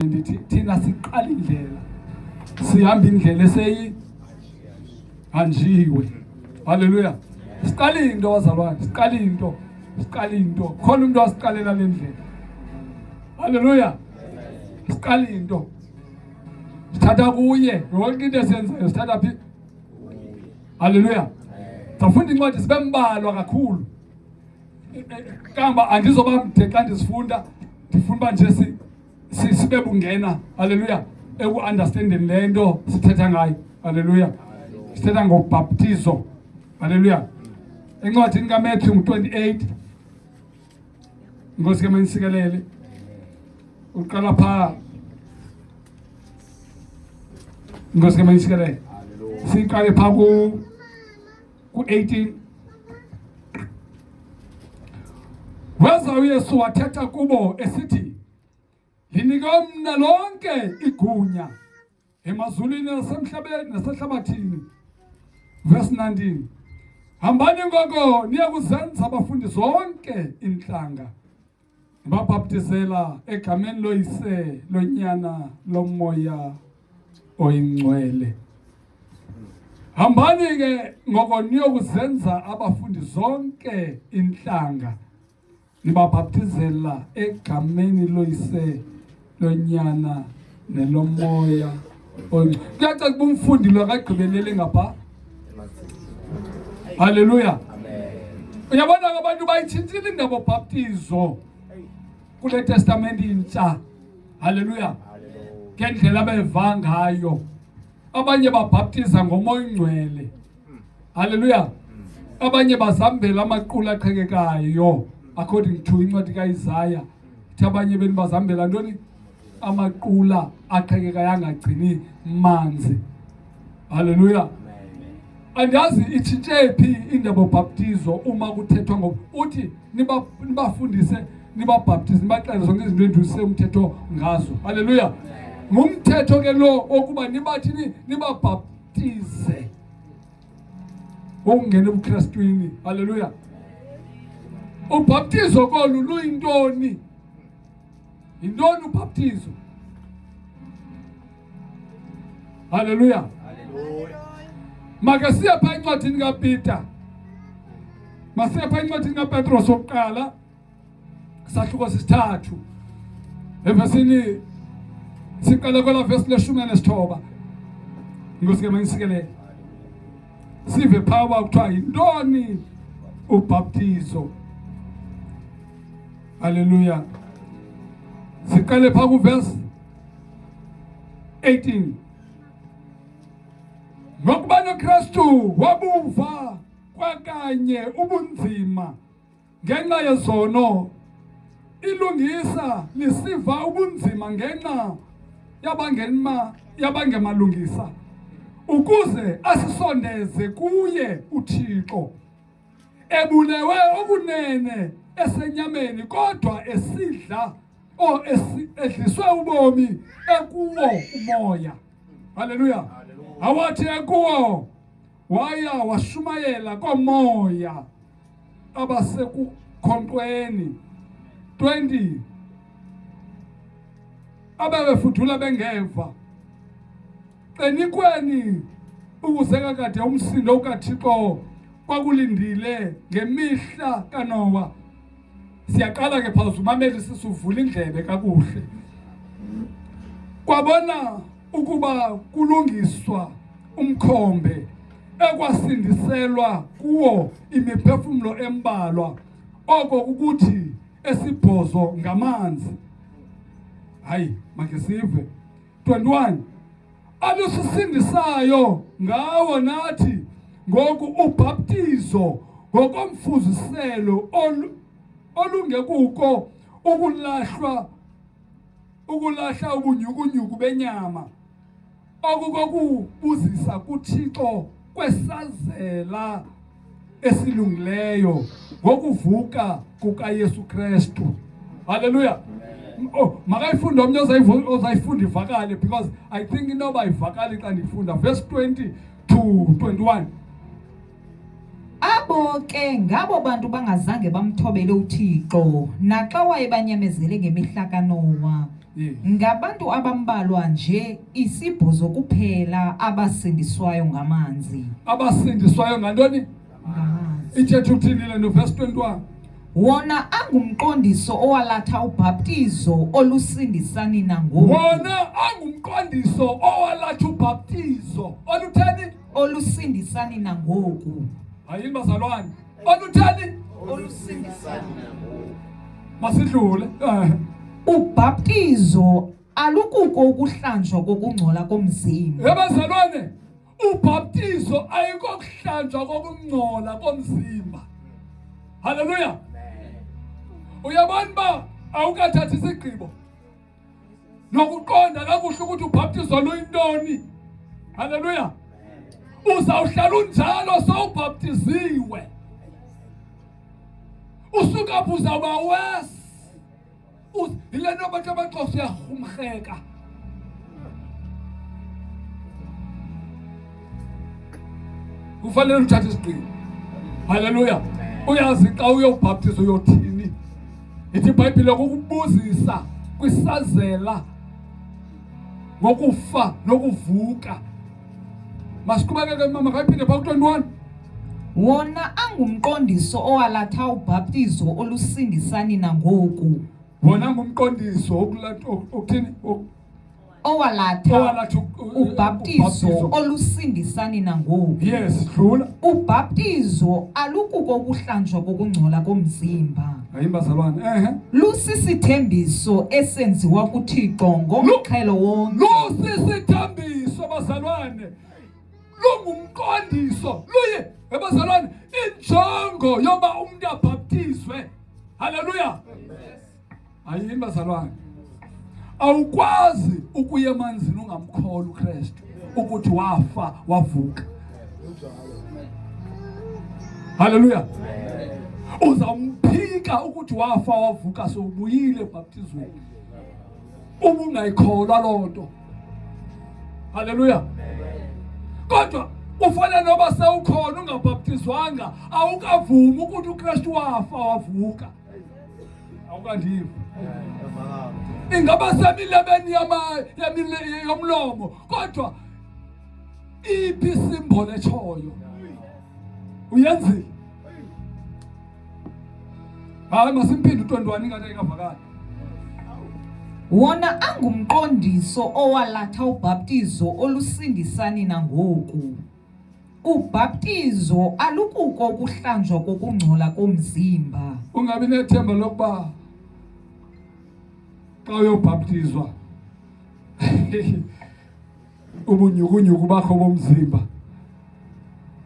ndithi thina siqala indlela sihamba indlela hanjiwe. Haleluya. Siqala into wazalwane, siqala into. Khona umuntu wasiqalela le ndlela. Haleluya. Siqala into. Sithatha kuye, yonke into esenzayo sithatha phi? Haleluya. Safunda incwadi sibe mbalwa kakhulu. Kamba andizoba mde xa ndisifunda, ndifuna nje sibe bungena. Haleluya. Eku-understanding lento sithetha ngayo. Haleluya. Sithetha ngobaptizo. Haleluya. Encwadini kaMatthew 28 Nkosi ke manisikelele. Uqala pha. Nkosi ke manisikelele. Siqale pha ku 18. Waza uYesu wathetha kubo esithi, linike mna lonke igunya emazulwini nasemhlabeni nasehlabathini. Verse 19. Hambani ngoko niye kuzenza abafundi zonke inhlanga, nibabhaptizela egameni loYise, loNyana, loMoya oyingcwele. Hambani ke ngoko niye kuzenza abafundi zonke inhlanga, nibabhaptizela egameni loYise, loNyana, neloMoya oyingcwele. Kuyacaca kuba umfundi lo akagqibelele ngapha. Haleluya. Uyabona abantu bayitshintshile indaba baptizo kule testament intsha. Haleluya. Ngendlela abeva ngayo. Abanye babhaptiza ngomoya oyingcwele. Haleluya. Abanye bazambela amaqula aqhekekayo according to incwadi kaIsaya. Abanye beni bazambela ntoni? Amaqula aqhekekayo angagcini manzi. Haleluya. Andazi itshintshe phi indaba baptizo uma kuthethwa uthi nibafundise nibabhaptize nibaxele zonke izinto enduse umthetho ngazo. Haleluya. Ngumthetho ke lo okuba nibathini nibabhaptize ungene ebuKristwini. Haleluya. Ubhaptizo kolu luyintoni? Yintoni ubhaptizo? Haleluya. Makasiya pha encwadini kaPeter. Masiya pha encwadini kaPetros oqala sahluko sesithathu. Evesini siqala kwela verse le-19. Nkosi ke mangisikele. Sive phawa kuthiwa yintoni ubhaptizo. Haleluya. Siqale pha ku verse 18. Ngokuba noKristu wabuva kwakanye ubunzima ngenxa yezono, ilungisa lisiva ubunzima ngenxa yabangemalungisa, ukuze asisondeze kuye uThixo, ebulewe okunene esenyameni kodwa esidla edliswe ubomi ekuwo umoya. Haleluya. Awathi ekuwo waya washumayela komoya abasekukhonkweni 20 ababefudula bengeva enikweni ukuze kakade umsindo ukaThixo kwakulindile ngemihla kaNowa. Siyaqala ke phansi umameli sisuvula indlebe kakuhle. Kwabona ukuba kulungiswa umkhombe ekwasindiselwa kuwo imiphefumulo embalwa, oko ukuthi esibhozo ngamanzi. Hayi make sive 21. Alusisindisayo ngawo nathi ngoku ubhaptizo ngokomfuziselo olungekuko ukulahla ubunyukunyuku benyama, okukubuzisa kuThixo kwesazela esilungileyo ngokuvuka kukaYesu Kristu. Haleluya. Oh, makayifunda omnye ozayifunda ivakale, because I think inoba ivakale xa ndifunda verse 20 to 21. Abo ke ngabo bantu bangazange bamthobele uThixo naxa wayebanyamezele ngemihla kaNowa. Yes. Ngabantu abambalwa nje isibhozo kuphela abasindiswayo ngamanzi. Abasindiswayo ngantoni? Ngamanzi. Ithetha ukuthini le nto verse 21? Wona angumqondiso owalatha ubhaptizo olusindisani nangoku. Wona angumqondiso owalatha ubhaptizo olutheni? Olusindisani nangoku. Hayini bazalwane. Olutheni? Olusindisani nangoku. Masidlule. Ubhaptizo alukuko ukuhlanjwa kokungcola komzimba. Bazalwane, ubhaptizo ayiko kuhlanjwa kokungcola komzimba. Haleluya. Uyabona ba awukathathi isigqibo nokuqonda kakuhle ukuthi ubhaptizo luyintoni. Haleluya. Uzawuhlala unjalo sowubhaptiziwe. Usuka pho uzawuba wes. Ile nto abantu abaxhosa uyahumrheka. Kufanele uthathe isigqibo. Haleluya. Uyazi xa uyobhaptiza uyothini. Ithi iBhayibhile ukubuzisa kwisazela ngokufa nokuvuka. Masiqhubeke mama kayiphinde pha ku-21. Wona angumqondiso owalatha ubhaptizo olusindisani nangoku. Wona ngumqondiso okuthini? Owalatha ubhaptizo olusindisani nangoku. Yes, dlula. Ubhaptizo alukuko ukuhlanjwa kokungcola komzimba. Ayibazalwane. Lusisithembiso esenziwa kuThixo ngomqhelo wonke. Lusisithembiso bazalwane. Lungumqondiso. Luye bazalwane injongo yoba umuntu abhaptizwe. Haleluya. Ayini bazalwane. Awukwazi ukuya emanzini ungamkholwa uKristu ukuthi wafa wavuka. Haleluya. Uzamphika ukuthi wafa wavuka sowubuyile ebhaptizweni. Uma ungayikholwa loo nto. Haleluya. Kodwa ufanele noba sewukhona ungabhaptizwanga awukavumi ukuthi uKristu wafa wavuka. Awukandiva. Ingaba semilebeni yomlomo kodwa iphi isimbolo echoyo uyenzile. Hayi masiphinde u21 ingane ingavakala. Wona angumqondiso owalatha ubhaptizo olusindisani nangoku. Ubhaptizo alukuko ukuhlanjwa kokungcola komzimba. Ungabi nethemba lokuba xa uyobhaptizwa ubunyukunyuku bakho bomzimba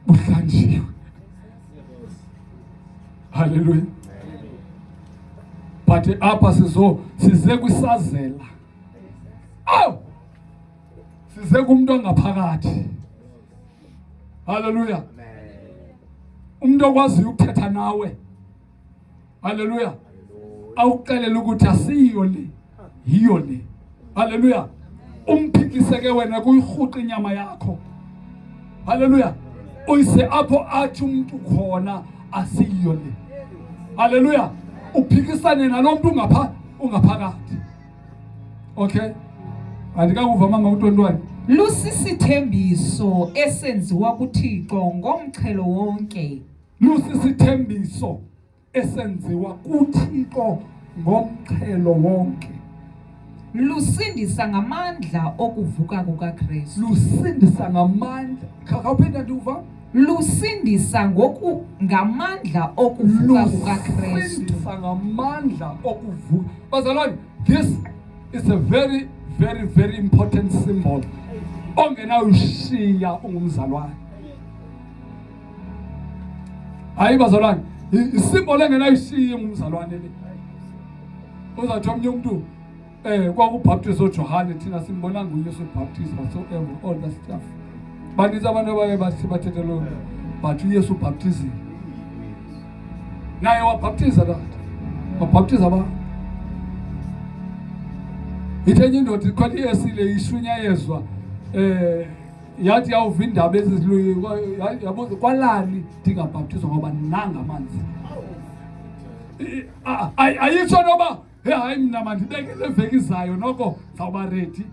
buhlanjiwe. Haleluya. But apha size kwisazela. Size kumuntu ongaphakathi. Haleluya. Umuntu okwaziyo ukuthetha nawe. Haleluya. Awuxelela ukuthi asiyo le. Yiyo le. Haleluya. Umphikiseke wena kuyirhuqa inyama yakho. Haleluya. Uyise apho athi umuntu khona asiyo le. Haleluya. Uphikisane nalomuntu ungaphakathi. Okay? Andikakuva mama u21. Lusisithembiso esenziwa kuThixo ngomqhelo wonke. Lusisithembiso esenziwa kuThixo ngomqhelo wonke. Lusindisa ngamandla okuvuka kukaKristu. Lusindisa ngamandla. Khawuphinda nduva. Lusindisa ngamandla okuvuka kukaKristu. Lusindisa ngamandla okuvuka. Bazalwane, this is a very very very important symbol. Ongenawushiya ungumzalwane. Hayi bazalwane, isimbolo engenawushiya ungumzalwane le. Uzathi omnye umuntu kwakubhaptizo Johane thina simbona nguYesu baptize whatsoever all that stuff. Baninzi abantu abaye bathi bathethe lo but uYesu baptize. Naye wabhaptiza la. Wabhaptiza ba. Ithenye indoda ikhona iyesile ishunyayezwa yathi yawuva indaba eziziluyi yabuza kwalani ndingabhaptizwa ngoba nanga amanzi. Ayitsho noba hayi mina mandibekele veki izayo noko zawuba ready.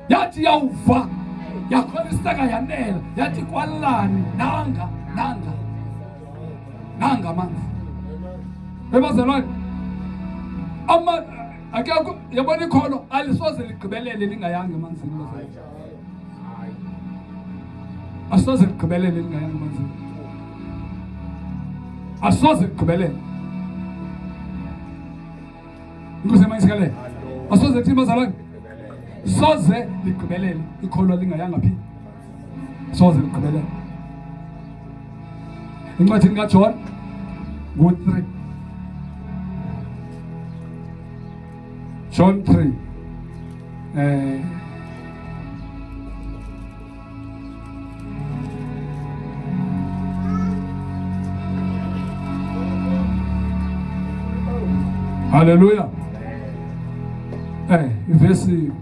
Yathi yawuva yakholiseka yanela yathi kwalani nanga manzi bebazalwane akekho yabona ikholo alisoze ligqibelele lingayanga emanzini bazalwane. Asoze ligqibelele lingayanga emanzini, asoze ligqibelele. Inkosi mayisikelele. Asoze thina bazalwane soze ligqibelele ikholo lingayanga phi, soze ligqibelele. Incwadini kaJohn ngo-3, John 3 haleluya. Ivesi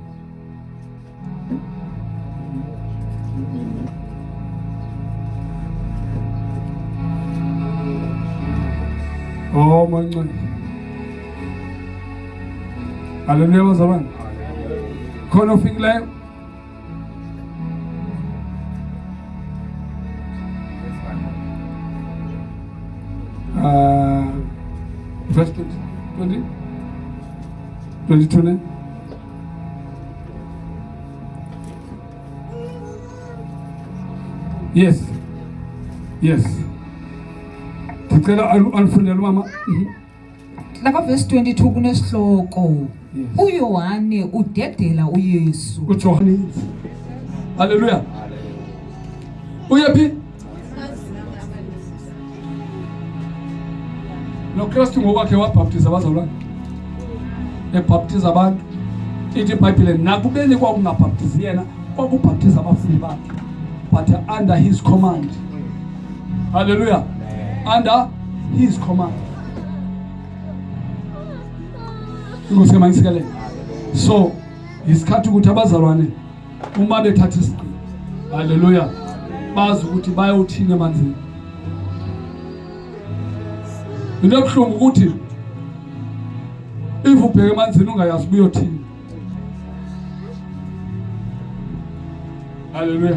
mancane. Haleluya bazalwane. Khona ufikileyo. Verse 20, 22 ne? Yes. Ndicela alifundele mama. Lapha verse 22 kunesihloko. uYohane udedela uYesu. uJohane. Haleluya. Uyaphi? noKristu ngokwakhe wabhaptiza abazalwane. Ebhaptiza abantu. Ithi iBhayibhile nakubeni kwakungabhaptizi yena kwakubhaptiza abafundi bakhe, but under his command. Hallelujah. Under his command. Inkosi mayisikelele. So isikhathi ukuthi abazalwane uma bethatha isigqi, haleluya, bazi ukuthi bayothina emanzini. Into ebuhlungu ukuthi if ubheke emanzini ungayazi ubuyothina. Haleluya.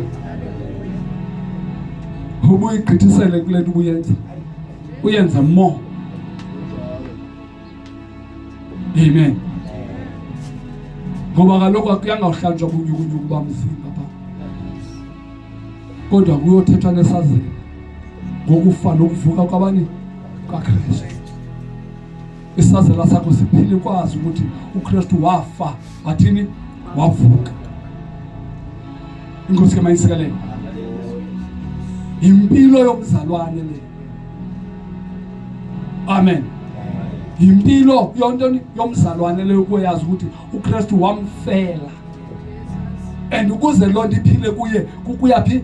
Ubuyigqithisele kule nto ubuyenza, uyenze more. Amen. Ngoba kaloku akuyangahlanjwa kunyukunyuku bamzinga pha, kodwa kuyothethwa nesazelo ngokufa nokuvuka kwabani kaKristu. Isazela sakho siphile kwazi ukuthi uKristu wafa, wathini, wavuka. Inkosi mayisikelele. Impilo yomzalwane le. Amen. Impilo yontoni yomzalwane le ukuyazi ukuthi uKristu wamfela, and ukuze lonto iphile kuye kukuyaphi.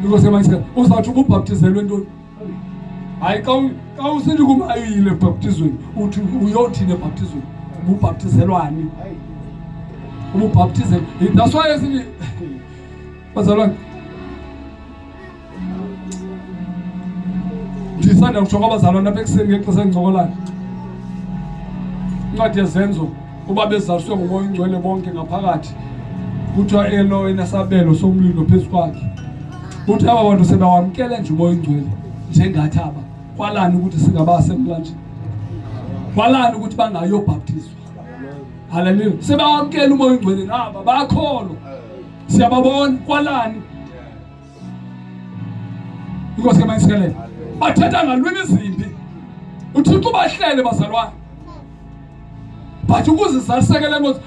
Inkosi mayisikelele. Uzawuthi ubhaptizelwe ntoni? Hayi ka usithi kumayile ebhaptizweni uthi uyothina ebhaptizweni, ubhaptizelwani? Ubhaptizel. That's why esithi bazalwane ndisanda kujonga abazalwane apha ekuseni ngexesha engcokolana. Incwadi yezenzo uba bezaliswe ngumoya oyingcwele bonke ngaphakathi, kuthiwa elo enesabelo somlilo phezu kwakhe. Uthi aba bantu sebewamkele nje umoya oyingcwele njengathi aba, kwalani ukuthi singabasemlanjeni, kwalani ukuthi bangayobhaptizwa. Haleluya. Sebewamkele umoya oyingcwele naba bakholwa, siyababona kwalani. Inkosi mayisikelele. Bathetha ngalwimi izimbi, uThixo bahlele bazalwane, but ukuzizalisekele ngokuthi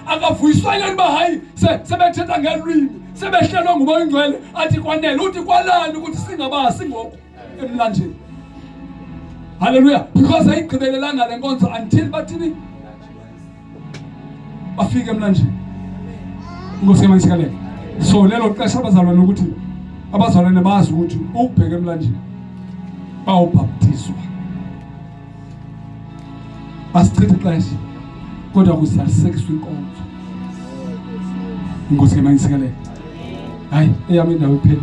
akavuyiswa yini ba hayi sebethetha ngelwimi, sebehlelwe ngumoya oyingcwele athi kwanele. Uthi kwalani ukuthi singabasi ngoku emlanjeni. Haleluya. Because ayigqibelelanga le nkonzo until bathini bafike emlanjeni. Inkosi mayisikelele. So lelo xesha abazalwane ukuthi abazalwane bazi ukuthi ukubheka emlanjeni bawubhaptizwa, basichithe ixesha kodwa kuzalisekiswa inkonzo. Inkosi mayisikelele. Hayi eyami indawo iphela.